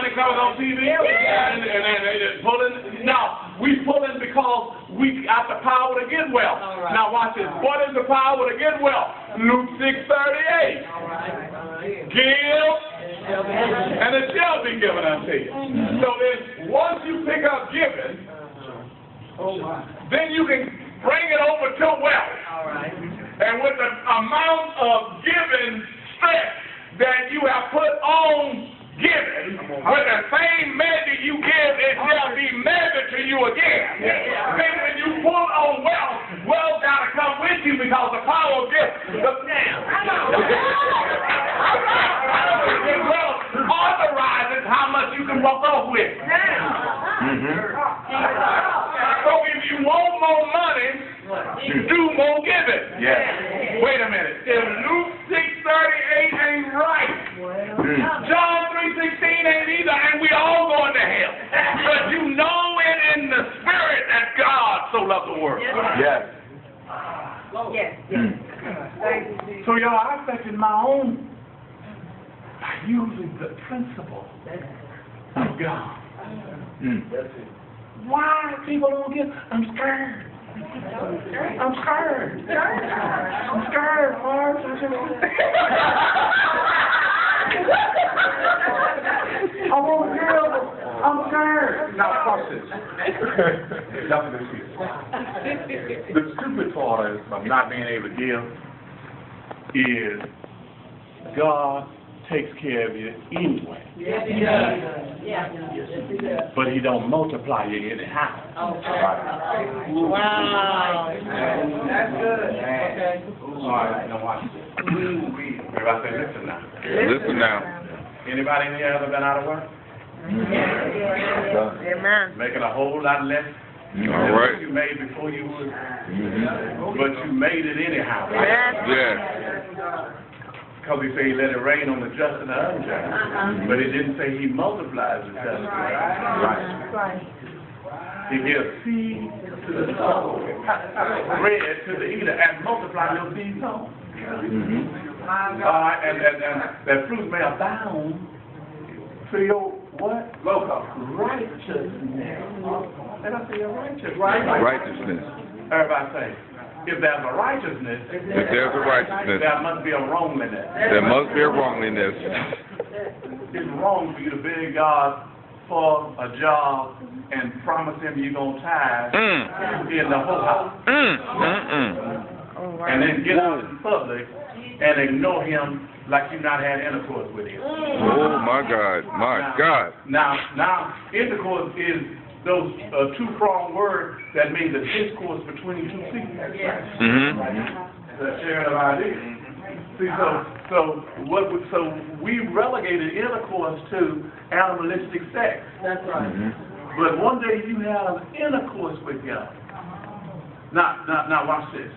money comes on TV, and they're pulling. Now, we pulling because we got the power to get wealth. Right. Now, watch this. What is the power to get wealth? Luke 6:38. Give, and it shall be given unto you. So then, once you pick up giving, then you can bring it over to wealth. And with the amount of giving stress that you have put on giving, with the same measure you give, it shall be measured to you again. Then when you pull on wealth, wealth got to come with you because the power of giving. Wealth authorizes how much you can walk off with. So if you want more money, you do more giving. Wait a minute. If Luke 6:38 ain't right, John 3:16 ain't either, and we all going to hell. But you know it in the spirit that God so loved the world. So y'all, I affected my own by using the principle of God. Why people don't give? I'm scared. I'm scared. I'm scared, Mark. I won't give. I'm scared. Now, watch this. The stupid part of not being able to give is God takes care of you anyway. Yes, he does. But he don't multiply you anyhow. Wow. That's good. Okay. All right, now watch this. Everybody say, listen now. Listen now. Anybody in here ever been out of work? Amen. Making a whole lot less than what you made before you would. But you made it anyhow. Yes. Because he said he let it rain on the just and the unjust. But he didn't say he multiplies the just and the unjust. He gives seed to the sower, bread to the eater, and multiply your seed sown. And that fruit may abound to your what? Righteousness. And I say your righteousness. Righteousness. Everybody say, if there's a righteousness, there must be a wrongliness. There must be a wrongliness. It's wrong for you to beg God for a job and promise him you're going to tithe in the whole house. And then get out in public and ignore him like you not had intercourse with him. Oh, my God. My God. Now, intercourse is those two-pronged words that mean the discourse between two people. The sharing of ideas. See, so we relegated intercourse to animalistic sex. That's right. But one day you have intercourse with God. Now watch this.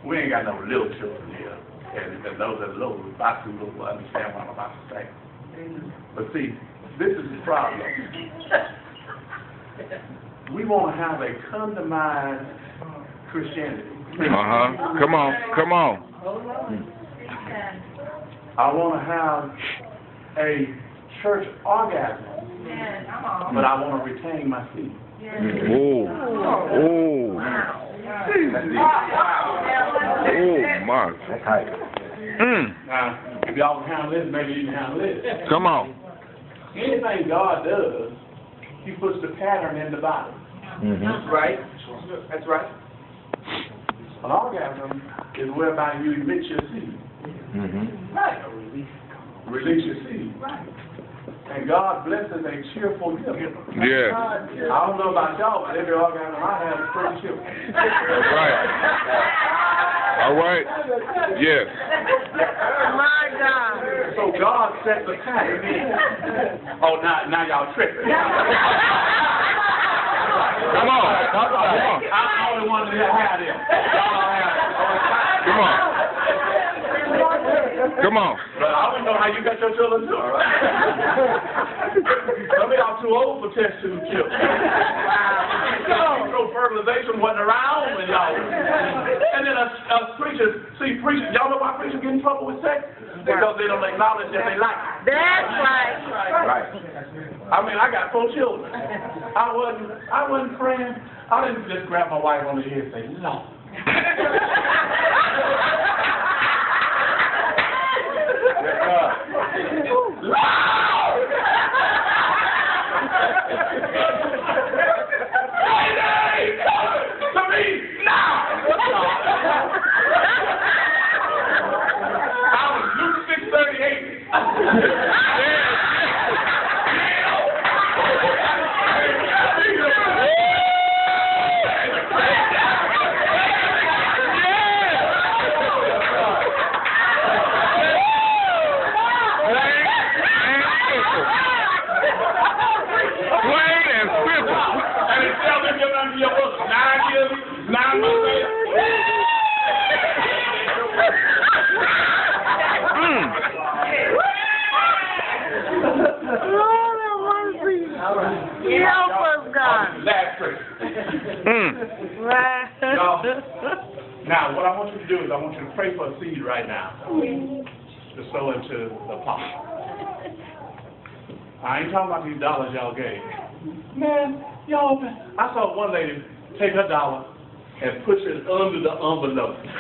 We ain't got no little children here, and those that are little, will understand what I'm about to say. But see, this is the problem. We want to have a condemned Christianity. Come on. I want to have a church orgasm, but I want to retain my seed. Oh, my. Now, if y'all can handle this, maybe you can handle this. Come on. Anything God does, he puts the pattern in the body. Right. That's right. An orgasm is whereby you emit your seed. Right. Release your seed. Right. And God blesses a cheerful giver. Yeah. I don't know about y'all, but every orgasm I have is pretty cheerful. That's right. All right. Yes. My God. So God set the pattern. Oh, now y'all tripping. Come on. I'm the only one that have them. Come on. Come on. But I don't know how you got your children too, all right? Some of y'all too old for test tube children. So fertilization wasn't around when y'all. And then preachers, y'all know why preachers get in trouble with sex? Because they don't acknowledge that they like it. That's right. Right. I mean, I got 4 children. I wasn't praying. I didn't just grab my wife on the ear and say, no. To me, now. I was Luke 6:38. Now, what I want you to do is I want you to pray for a seed right now to sow into the pot. I ain't talking about these dollars y'all gave. Man, y'all, I saw one lady take her dollar and push it under the envelope. She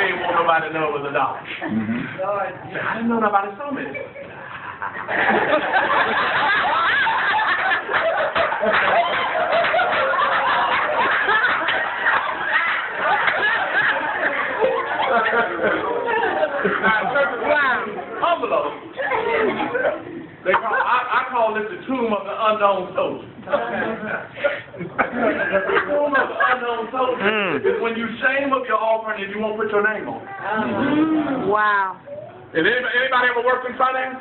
didn't want nobody to know it was a dollar. I didn't know nobody saw me. Envelope. I call it the tomb of the unknown soldier. The tomb of the unknown soldier is when you shame up your offering and you won't put your name on it. Wow. If anybody ever worked in finance?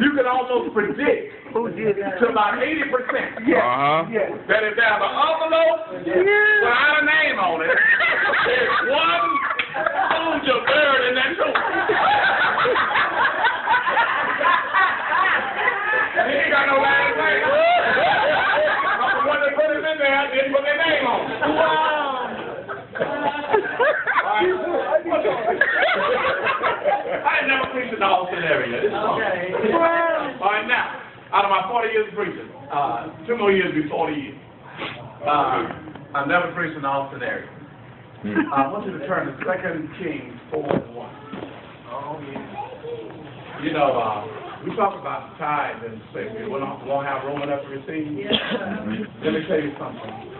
You can almost predict to about 80% that if there's an envelope without a name on it, there's one soldier buried in that tomb. He ain't got no last name. But when they put him in there, they put their name on it. I ain't never preached in the whole scenario. All right, now, out of my 40 years of preaching, 2 more years be 40 years. I've never preached in the whole scenario. I want you to turn to 2 Kings 4:1. Oh, yeah. You know, we talk about tithe and say we won't have room enough to receive. Let me tell you something.